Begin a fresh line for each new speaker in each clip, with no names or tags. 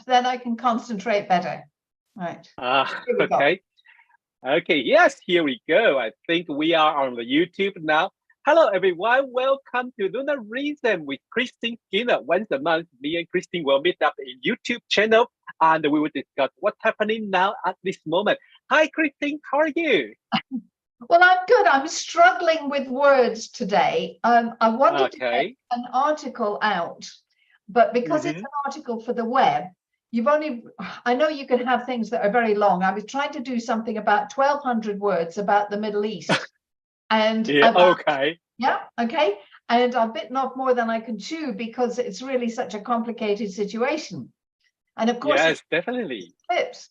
then I can concentrate better. Right. Here we go.
Okay. Okay, yes, here we go. I think we are on the YouTube now. Hello, everyone. Welcome to Lunar Reason with Christeen Skinner. Once a month, me and Christeen will meet up in YouTube channel and we will discuss what's happening now at this moment. Hi, Christeen. How are you?
Well, I'm good. I'm struggling with words today. I wanted to get an article out, but because it's an article for the web, I know you can have things that are very long. I was trying to do something about 1,200 words about the Middle East. And and I've bitten off more than I can chew because it's really such a complicated situation. And of course,
yes, definitely.
Clips.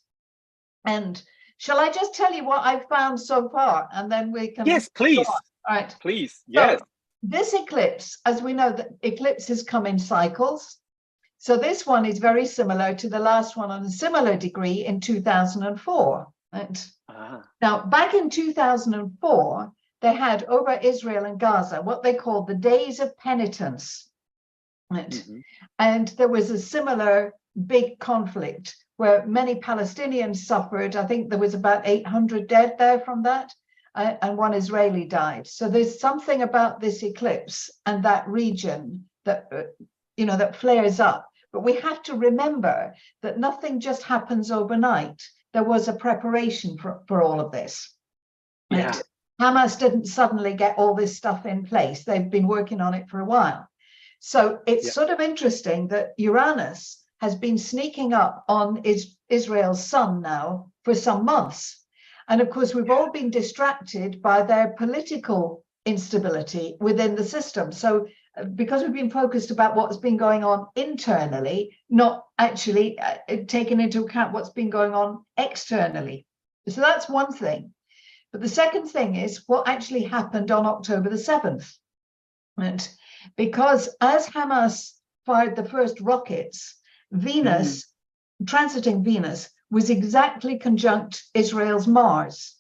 And shall I just tell you what I've found so far, and then we can?
Yes, please.
All right,
please. Yes.
So, this eclipse, as we know, that eclipses come in cycles. So this one is very similar to the last one on a similar degree in 2004. Right? Now, back in 2004, they had over Israel and Gaza what they called the Days of Penitence. Right? And there was a similar big conflict where many Palestinians suffered. I think there was about 800 dead there from that, and one Israeli died. So there's something about this eclipse and that region that, that flares up. But we have to remember that nothing just happens overnight. There was a preparation for all of this. Yeah. Hamas didn't suddenly get all this stuff in place. They've been working on it for a while. So it's sort of interesting that Uranus has been sneaking up on Israel's sun now for some months. And of course, we've all been distracted by their political instability within the system. So because we've been focused about what's been going on internally, not actually taking into account what's been going on externally. So that's one thing. But the second thing is what actually happened on October the 7th. And because as Hamas fired the first rockets, Venus, transiting Venus, was exactly conjunct Israel's Mars.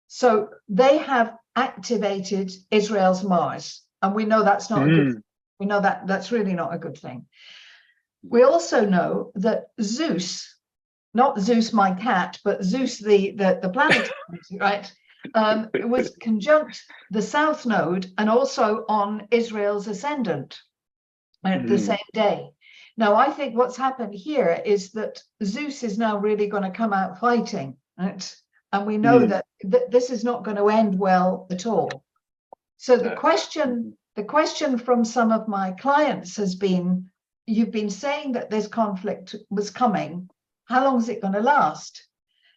So they have activated Israel's Mars. And we know that's not a good thing. We know that that's really not a good thing. We also know that Zeus, not Zeus my cat, but Zeus the planet, right? It was conjunct the South Node and also on Israel's ascendant at the same day. Now, I think what's happened here is that Zeus is now really going to come out fighting, right? And we know that this is not going to end well at all. So the question from some of my clients has been, you've been saying that this conflict was coming. How long is it going to last?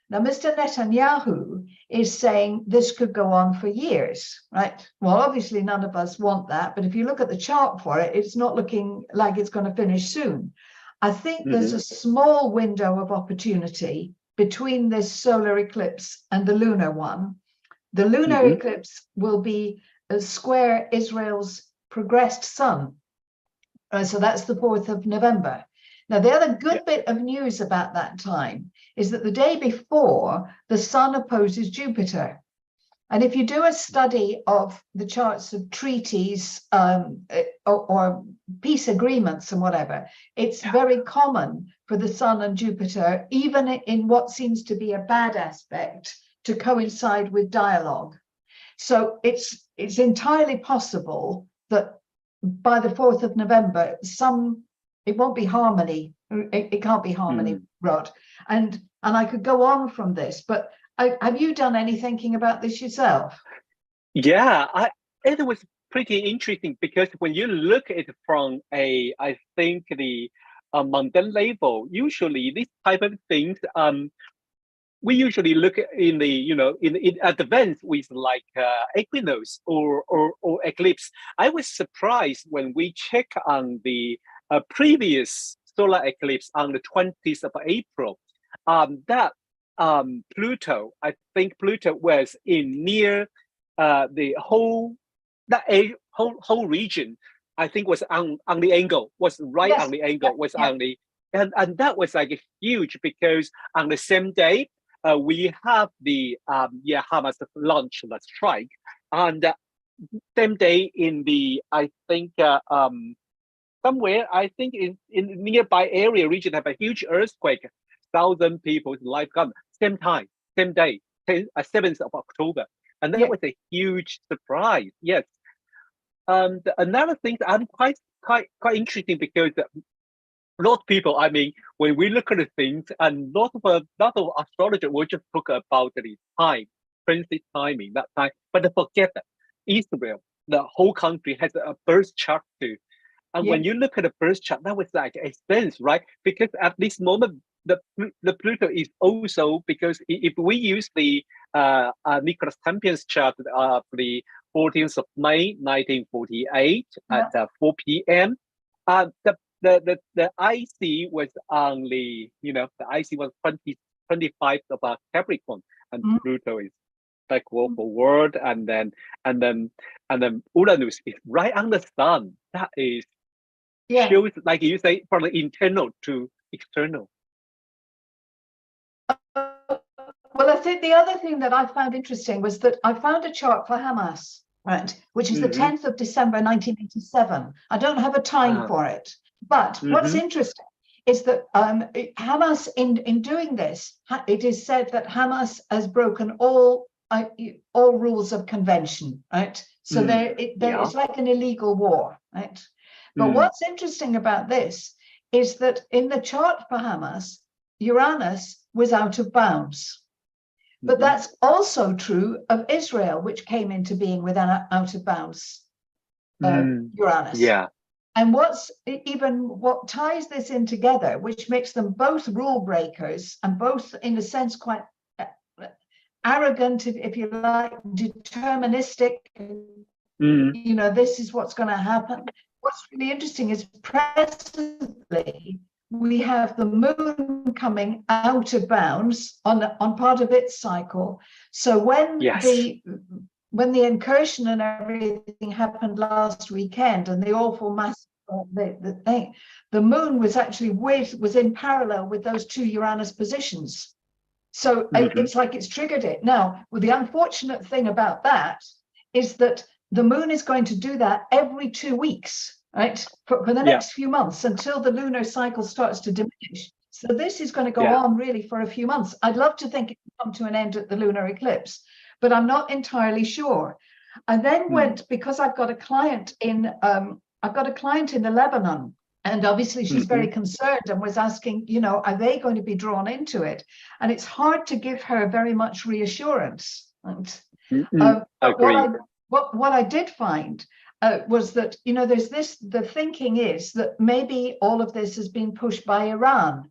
Now, Mr. Netanyahu is saying this could go on for years, right? Well, obviously, none of us want that. But if you look at the chart for it, it's not looking like it's going to finish soon. I think there's a small window of opportunity between this solar eclipse and the lunar one. The lunar eclipse will be square Israel's progressed sun. So that's the 4th of November. Now, the other good bit of news about that time is that the day before, the sun opposes Jupiter. And if you do a study of the charts of treaties or peace agreements and whatever, it's very common for the sun and Jupiter, even in what seems to be a bad aspect, to coincide with dialogue. So it's entirely possible that by the 4th of November, it won't be harmony. It can't be harmony, Rod. And I could go on from this, but have you done any thinking about this yourself?
Yeah, it was pretty interesting because when you look at it from I think the mundane level, usually this type of things, we usually look in the, in advance with like equinox or eclipse. I was surprised when we check on the previous solar eclipse on the 20th of April, that Pluto, I think Pluto was in near the whole region. I think was on the angle, was right on the angle, was on the, and that was like huge because on the same day we have the Hamas launch the strike, and same day in the I think somewhere, I think in nearby area region have a huge earthquake, 1,000 people's life gone. Same time, same day, 7th of October, and that was a huge surprise. Yes. Another thing that I'm quite interesting because a lot of people, I mean, when we look at the things, and lot of astrologers will just talk about the time, transit timing, that time, but they forget that Israel, the whole country, has a birth chart too. And when you look at the birth chart, that was like a sense, right? Because at this moment, the Pluto is also, because if we use the Nicholas Tampion's chart of the 14th of May, 1948 at 4 p.m., the IC was only, the IC was 25 of Capricorn, and Pluto is backward forward, and then Uranus is right on the sun. That is shows, like you say, from the internal to external.
Well, I think the other thing that I found interesting was that I found a chart for Hamas, right, which is the 10th of December 1987. I don't have a time for it, but what's interesting is that Hamas, in doing this, it is said that Hamas has broken all rules of convention, right? So it's like an illegal war, right? But what's interesting about this is that in the chart for Hamas, Uranus was out of bounds. But that's also true of Israel, which came into being with an out of bounds Uranus.
Yeah.
And what ties this in together, which makes them both rule breakers and both, in a sense, quite arrogant, if you like, deterministic. This is what's going to happen. What's really interesting is presently we have the moon coming out of bounds on part of its cycle. So when the incursion and everything happened last weekend, and the awful massacre, the moon was actually was in parallel with those two Uranus positions. So it's like it's triggered it. Now, well, the unfortunate thing about that is that the moon is going to do that every 2 weeks, right? For the next few months, until the lunar cycle starts to diminish. So this is going to go on really for a few months. I'd love to think it will come to an end at the lunar eclipse, but I'm not entirely sure. I then went, because I've got a client in Lebanon, and obviously she's very concerned and was asking, are they going to be drawn into it? And it's hard to give her very much reassurance. And, what I did find was that, there's the thinking is that maybe all of this has been pushed by Iran.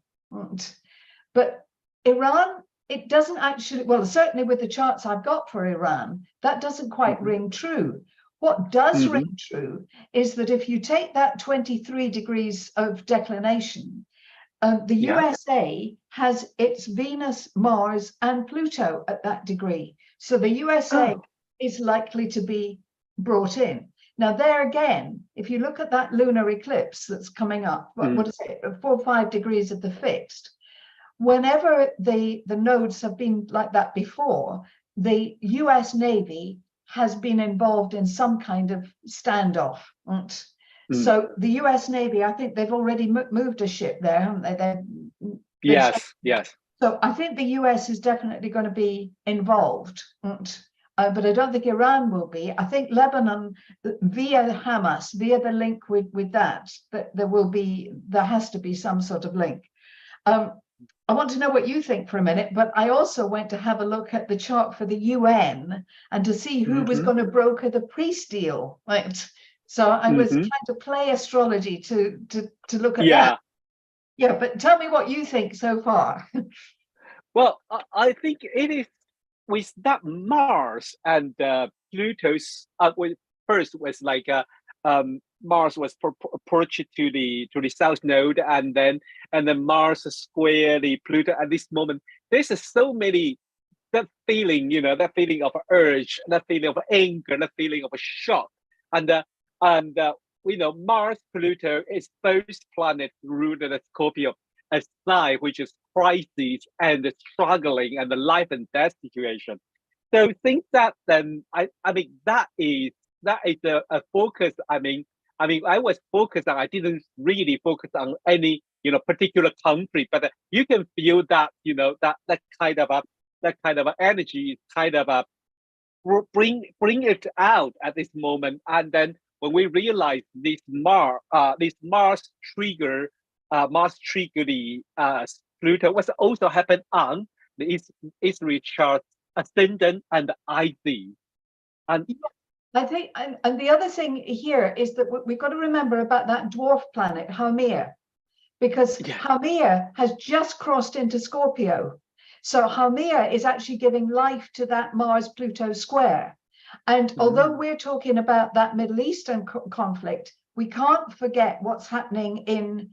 But Iran, it doesn't actually, well, certainly with the charts I've got for Iran, that doesn't quite ring true. What does ring true is that if you take that 23 degrees of declination, the USA has its Venus, Mars, and Pluto at that degree. So the USA is likely to be brought in. Now, there again, if you look at that lunar eclipse that's coming up, what is it, 4 or 5 degrees of the fixed, whenever the nodes have been like that before, the US Navy has been involved in some kind of standoff. So the US Navy, I think they've already moved a ship there, haven't they?
Yes.
So I think the US is definitely going to be involved. But I don't think Iran will be. I think Lebanon, via Hamas, via the link with that there has to be some sort of link. I want to know what you think for a minute, but I also went to have a look at the chart for the UN and to see who was going to broker the peace deal, right? So I was trying to play astrology to look at that. Yeah, but tell me what you think so far.
Well, I think it is with that Mars and Pluto's. First was like Mars was approached to the south node, and then Mars square the Pluto. At this moment, there's so many, that feeling, that feeling of urge, that feeling of anger, that feeling of a shock, and Mars Pluto is both planets ruled in a Scorpio, a sign which is crisis and struggling and the life and death situation. So think that then I mean that is a focus. I I mean, I was focused on, I didn't really focus on any, particular country, but you can feel that, that kind of energy is kind of bring it out at this moment. And then when we realize this Mars trigger the Pluto, was also happened on the Israel chart ascendant and IC. And
I think, and the other thing here is that we've got to remember about that dwarf planet, Haumea, because Haumea has just crossed into Scorpio. So Haumea is actually giving life to that Mars-Pluto square. And although we're talking about that Middle Eastern conflict, we can't forget what's happening in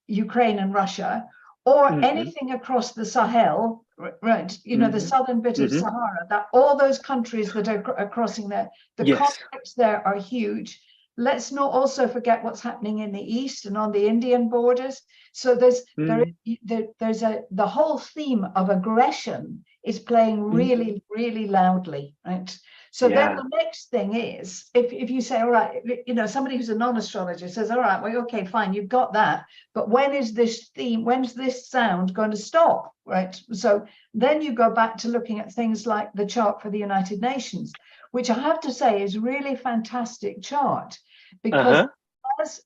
Ukraine and Russia, or anything across the Sahel, right? The southern bit of Sahara, that all those countries that are crossing there, the conflicts there are huge. Let's not also forget what's happening in the east and on the Indian borders. So there's the whole theme of aggression is playing really, really loudly, right? So then the next thing is, if you say, all right, somebody who's a non-astrologer says, all right, well, okay, fine, you've got that, but when's this sound going to stop, right? So then you go back to looking at things like the chart for the United Nations, which I have to say is really fantastic chart, because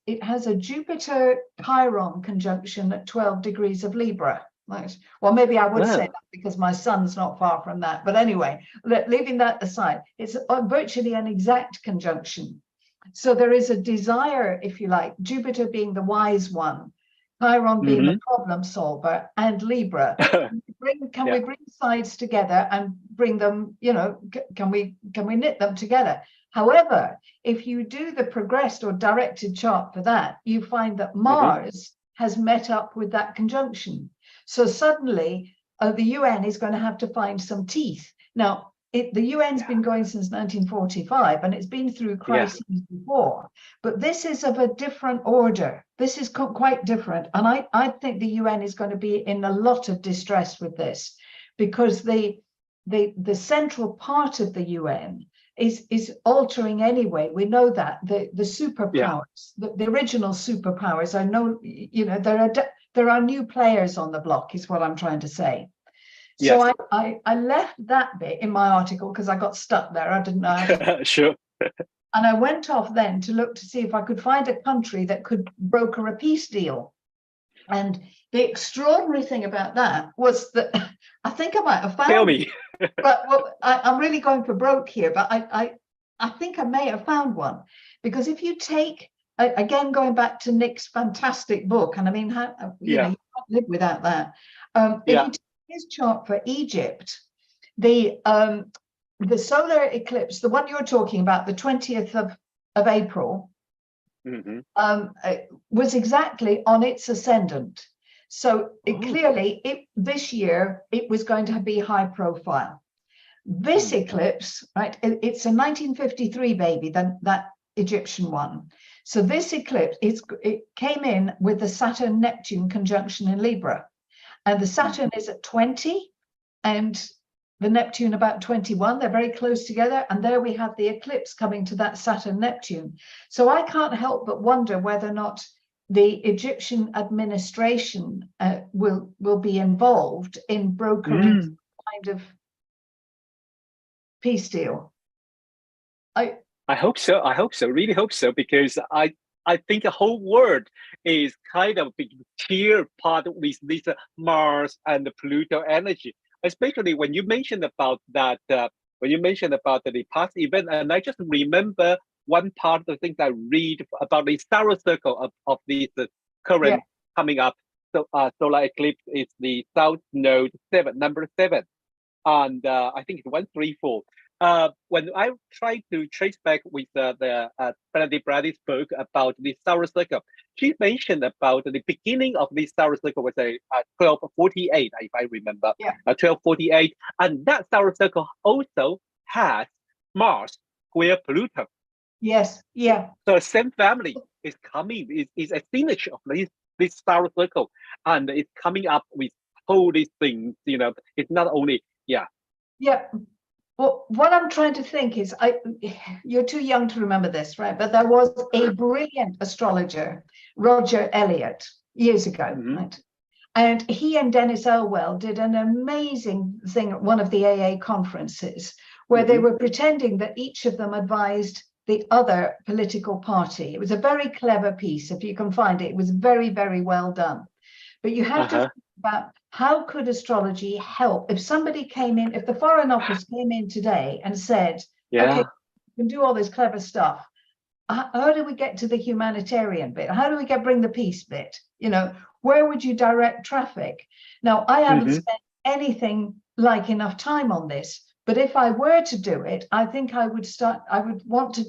it has a Jupiter Chiron conjunction at 12 degrees of Libra. Right. Well, maybe I would say that because my son's not far from that. But anyway, leaving that aside, it's virtually an exact conjunction. So there is a desire, if you like, Jupiter being the wise one, Chiron being the problem solver, and Libra. Can we bring sides together and bring them, can we knit them together? However, if you do the progressed or directed chart for that, you find that Mars has met up with that conjunction. So suddenly the UN is going to have to find some teeth. Now, the UN's been going since 1945, and it's been through crises before, but this is of a different order. This is quite different. And I think the UN is going to be in a lot of distress with this, because the central part of the UN is altering anyway. We know that the superpowers, the original superpowers are there are new players on the block, is what I'm trying to say. So I left that bit in my article because I got stuck there. I didn't know.
Sure.
And I went off then to look to see if I could find a country that could broker a peace deal. And the extraordinary thing about that was that I think I might have found.
Tell me.
But I'm really going for broke here, but I think I may have found one, because if you take, again, going back to Nick's fantastic book, and I mean, you can't live without that. If you take his chart for Egypt, the solar eclipse, the one you're talking about, the 20th of April, was exactly on its ascendant. So this year, it was going to be high profile. This eclipse, right, it's a 1953 baby, that Egyptian one. So this eclipse, it came in with the Saturn-Neptune conjunction in Libra. And the Saturn is at 20 and the Neptune about 21. They're very close together. And there we have the eclipse coming to that Saturn-Neptune. So I can't help but wonder whether or not the Egyptian administration will be involved in brokering some kind of peace deal.
I hope so. I hope so. Really hope so, because I think the whole world is kind of being tear apart with this Mars and the Pluto energy, especially when you mentioned about that. When you mentioned about the past event, and I just remember one part of the things I read about the star circle of this current coming up. So solar eclipse is the South Node 7, number 7, and I think it's 134. When I tried to trace back with the Benedict Brady's book about the solar circle, she mentioned about the beginning of this solar circle was a 1248, if I remember, 1248, and that solar circle also has Mars square Pluto.
Yes,
So the same family is coming, is a signature of this solar circle, and it's coming up with all these things. It's not only
Well, what I'm trying to think is, you're too young to remember this, right? But there was a brilliant astrologer, Roger Elliott, years ago, right? And he and Dennis Elwell did an amazing thing at one of the AA conferences where they were pretending that each of them advised the other political party. It was a very clever piece. If you can find it, it was very, very well done. But you have to think about how could astrology help if somebody came in, if the Foreign Office came in today and said, okay, you can do all this clever stuff. How do we get to the humanitarian bit? How do we bring the peace bit? You know, where would you direct traffic? Now, I haven't spent anything like enough time on this, but if I were to do it, I think I would want to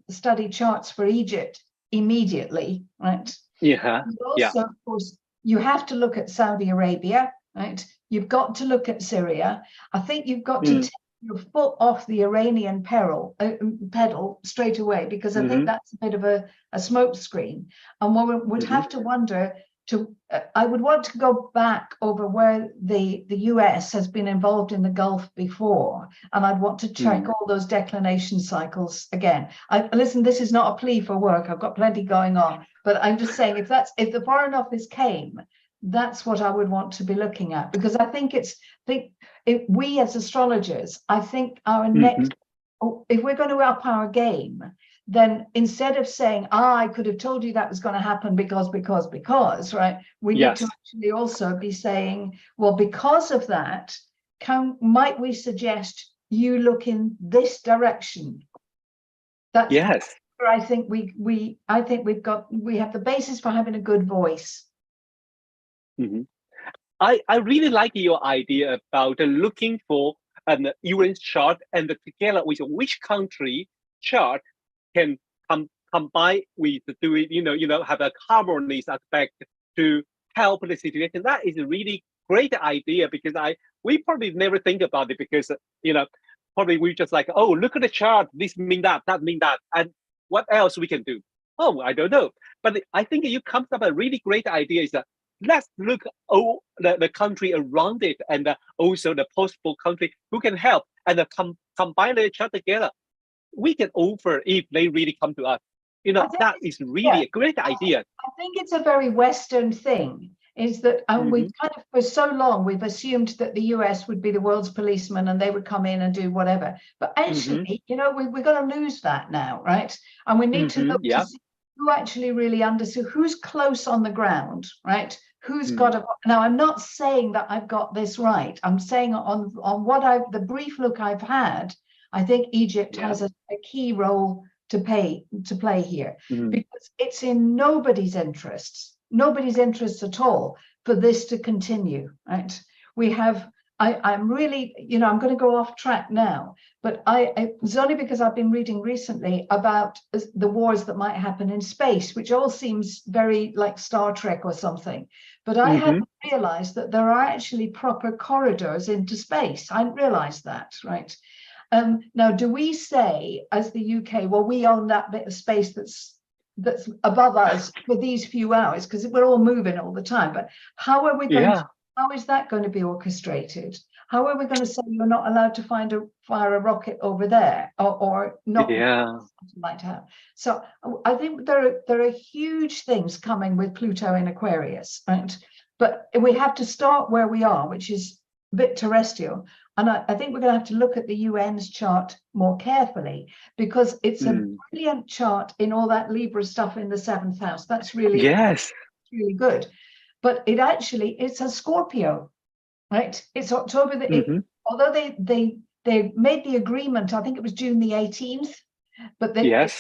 study charts for Egypt immediately, right? And also, of course, you have to look at Saudi Arabia, right? You've got to look at Syria. I think you've got to take your foot off the Iranian pedal straight away, because I think that's a bit of a smoke screen. And one would have to wonder, I would want to go back over where the US has been involved in the Gulf before, and I'd want to check all those declination cycles again. Listen, this is not a plea for work. I've got plenty going on, but I'm just saying, if the Foreign Office came, that's what I would want to be looking at, because I think we as astrologers, I think our next, if we're going to up our game, then instead of saying, I could have told you that was going to happen because, right? We need to actually also be saying, well, because of that, might we suggest you look in this direction? That's where I think we have the basis for having a good voice.
I really like your idea about looking for an UN chart and together with which country chart can combine with doing, have a harmonious aspect to help the situation. That is a really great idea, because we probably never think about it, because probably we just like, oh, look at the chart, this mean that mean that, and what else we can do? Oh, I don't know. But I think you come up with a really great idea, is that let's look at the country around it, and also the possible country who can help, and combine the chart together. We can offer if they really come to us. That is really a great idea.
I think it's a very Western thing, is that we've kind of, for so long, we've assumed that the US would be the world's policeman and they would come in and do whatever. But actually, we're going to lose that now, right? And we need to look to see who actually really understood, who's close on the ground, right? Who's got now, I'm not saying that I've got this right. I'm saying on what the brief look I've had, I think Egypt has a key role to play here, because it's in nobody's interests at all for this to continue, right? I'm really, I'm going to go off track now, but it's only because I've been reading recently about the wars that might happen in space, which all seems very like Star Trek or something. But I hadn't realized that there are actually proper corridors into space. I hadn't realized that, right? Now, do we say, as the UK, well, we own that bit of space that's above us for these few hours, because we're all moving all the time? But how are we going to, how is that going to be orchestrated? How are we going to say you're not allowed to fire a rocket over there, or not? Something like that. So I think there are huge things coming with Pluto in Aquarius, right? But we have to start where we are, which is a bit terrestrial. And I think we're going to have to look at the UN's chart more carefully, because it's a brilliant chart in all that Libra stuff in the 7th house. That's really, really good. But it's a Scorpio, right? It's October. Although they made the agreement, I think it was June the 18th, but it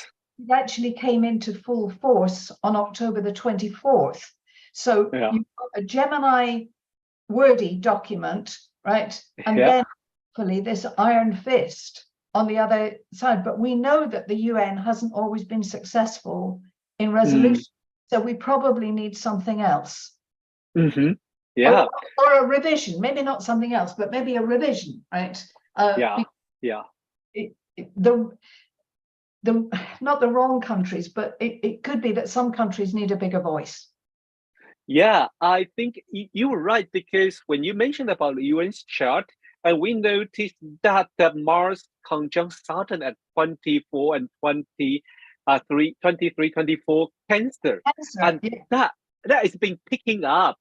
actually came into full force on October the 24th. So you've got a Gemini wordy document, right? And then hopefully this iron fist on the other side. But we know that the UN hasn't always been successful in resolution. So we probably need something else. Or a revision, maybe not something else, but maybe a revision, right?
The
not the wrong countries, but it could be that some countries need a bigger voice.
Yeah, I think you were right, because when you mentioned about the UN's chart, And we noticed that Mars conjunct Saturn at 24 and 23, 24 Cancer. And that is been picking up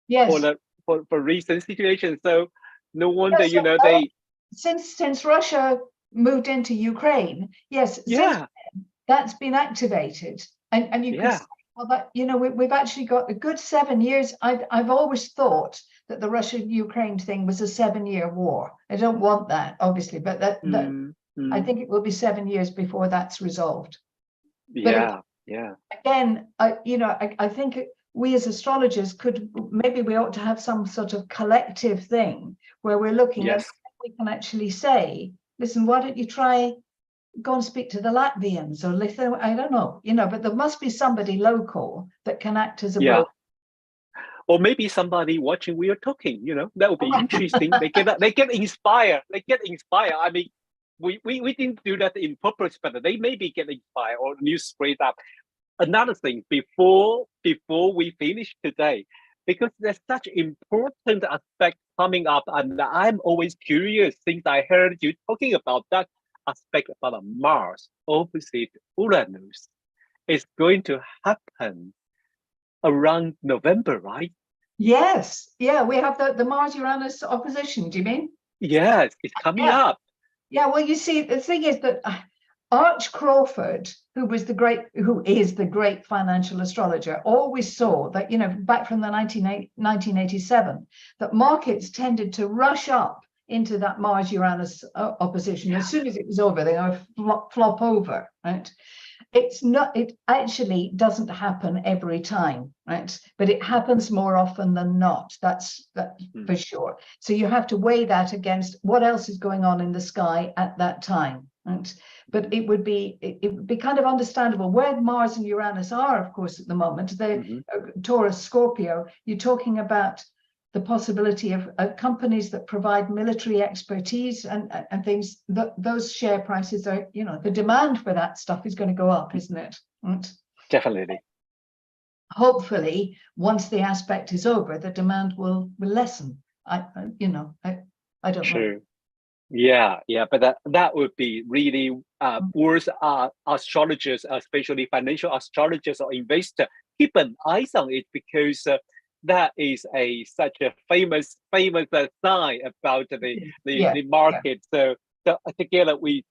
for the for recent situation. So no wonder, they
since Russia moved into Ukraine, since then, that's been activated. And you can say, well, that we've actually got a good 7 years. I've always thought that the Russia-Ukraine thing was a 7-year war. I don't want that, obviously, but I think it will be 7 years before that's resolved.
Again,
I think we as astrologers we ought to have some sort of collective thing where we're looking at, we can actually say, listen, why don't you try go and speak to the Latvians or Lithuania? I don't know, but there must be somebody local that can act as a broker.
Or maybe somebody watching we are talking, that would be interesting. They get inspired. I mean, we didn't do that in purpose, but they maybe get inspired or news spread up. Another thing before we finish today, because there's such important aspect coming up, and I'm always curious since I heard you talking about that aspect about Mars opposite Uranus. It's going to happen around November, right?
Yes. Yeah, we have the Mars-Uranus opposition, do you mean?
Yes, it's coming up.
Yeah, well, you see, the thing is that Arch Crawford, who is the great financial astrologer, always saw that, back from the 1987, that markets tended to rush up into that Mars-Uranus opposition. As soon as it was over, they would flop over, right? It actually doesn't happen every time, right? But it happens more often than not. That's for sure. So you have to weigh that against what else is going on in the sky at that time, right? But it would be kind of understandable where Mars and Uranus are, of course, at the moment. They're Taurus, Scorpio. You're talking about the possibility of companies that provide military expertise and things, those share prices are, the demand for that stuff is going to go up, isn't it? Right?
Definitely.
Hopefully, once the aspect is over, the demand will lessen. I don't know.
Yeah, but that would be really worth astrologers, especially financial astrologers or investors, keep an eye on it, because that is such a famous sign about the market. So together we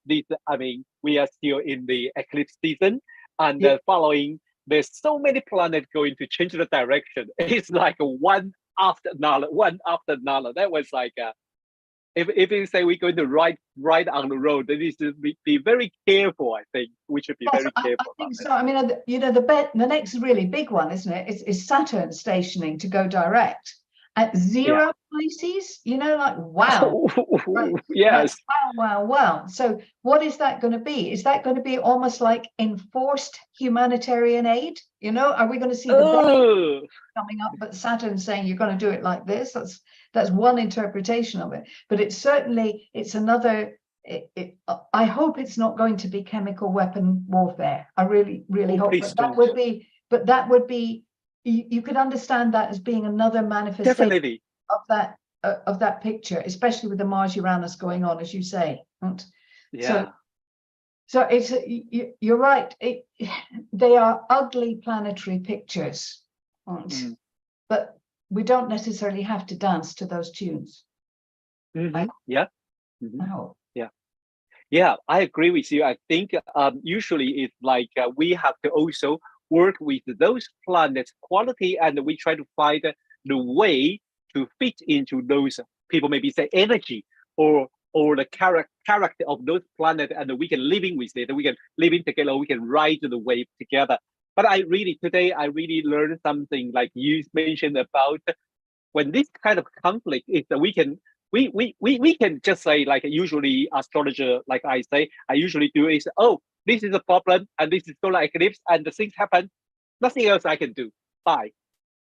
are still in the eclipse season, and following, there's so many planets going to change the direction. It's like one after another. That was like if you say we're going to ride on the road, then we should be very careful. I think we should be very careful.
I think so. I mean, the next really big one, isn't it? Is Saturn stationing to go direct at 0 Pisces. Like wow.
Yes.
Wow. So what is that going to be? Is that going to be almost like enforced humanitarian aid? Are we going to see the coming up, but Saturn saying you're going to do it like this? That's one interpretation of it. But it's another. I hope it's not going to be chemical weapon warfare. I really hope that would be. You could understand that as being another manifestation of that picture, especially with the Mars-Uranus going on, as you say.
Yeah.
So it's you're right. They are ugly planetary pictures, but we don't necessarily have to dance to those tunes.
I
hope.
Yeah, I agree with you. I think usually it's like we have to also work with those planets' quality, and we try to find the way to fit into those people, maybe say energy or the character of those planets, and we can live in with it. We can live in together. We can ride the wave together. But today I really learned something, like you mentioned, about when this kind of conflict is that we can just say, like usually astrologer, like I say, I usually do is, this is a problem, and this is solar eclipse, and the things happen. Nothing else I can do. Bye.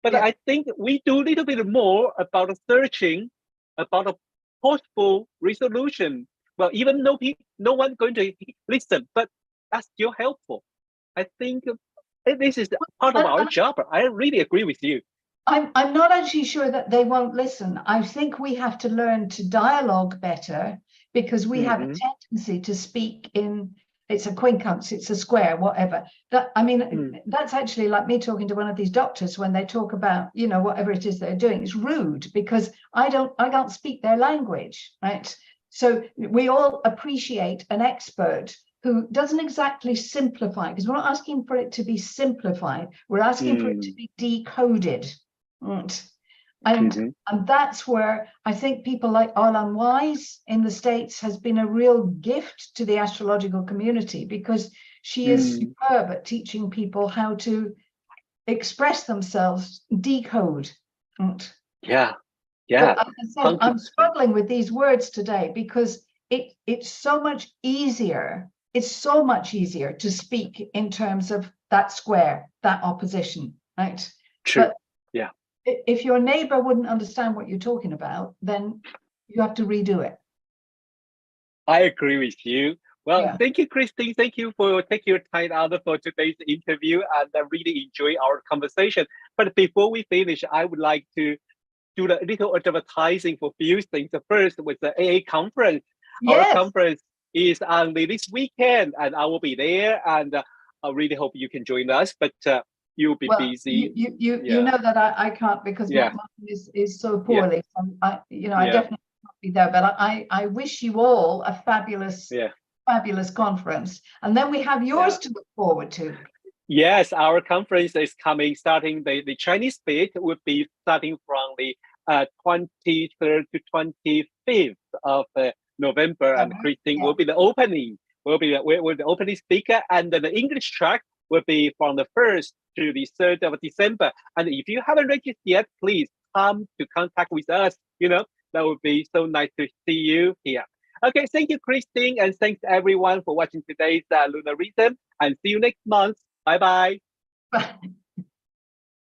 But I think we do a little bit more about searching, about a possible resolution. Well, even no one going to listen, but that's still helpful. I think this is part of our job. I really agree with you.
I'm not actually sure that they won't listen. I think we have to learn to dialogue better, because we have a tendency to speak in, it's a quincunx, it's a square, whatever. That, I mean, that's actually like me talking to one of these doctors when they talk about, you know, whatever it is they're doing. It's rude because I can't speak their language, right? So we all appreciate an expert who doesn't exactly simplify, because we're not asking for it to be simplified. We're asking for it to be decoded. Right. And that's where I think people like Arlan Wise in the States has been a real gift to the astrological community, because she is superb at teaching people how to express themselves, decode. Right.
Yeah.
But as I said, I'm struggling with these words today because it's so much easier. It's so much easier to speak in terms of that square, that opposition, right?
True.
But if your neighbor wouldn't understand what you're talking about, then you have to redo it.
I agree with you. Well, thank you, Christine. Thank you for taking your time out for today's interview, and I really enjoy our conversation. But before we finish, I would like to do a little advertising for a few things. The first was the AA conference. Our conference is on this weekend, and I will be there, and I really hope you can join us. But you'll be busy.
You know that I can't, because my mom is so poorly. So I definitely can't be there. But I wish you all a fabulous conference, and then we have yours to look forward to.
Yes, our conference is coming, starting the Chinese bit will be starting from the 23rd to 25th of November, and Christine will be the opening. Will be the opening speaker, and the English track will be from the 1st to the 3rd of December. And if you haven't registered yet, please come to contact with us. You know, that would be so nice to see you here. Okay, thank you, Christine, and thanks everyone for watching today's Lunar Rhythm, and see you next month. Bye-bye.
Bye.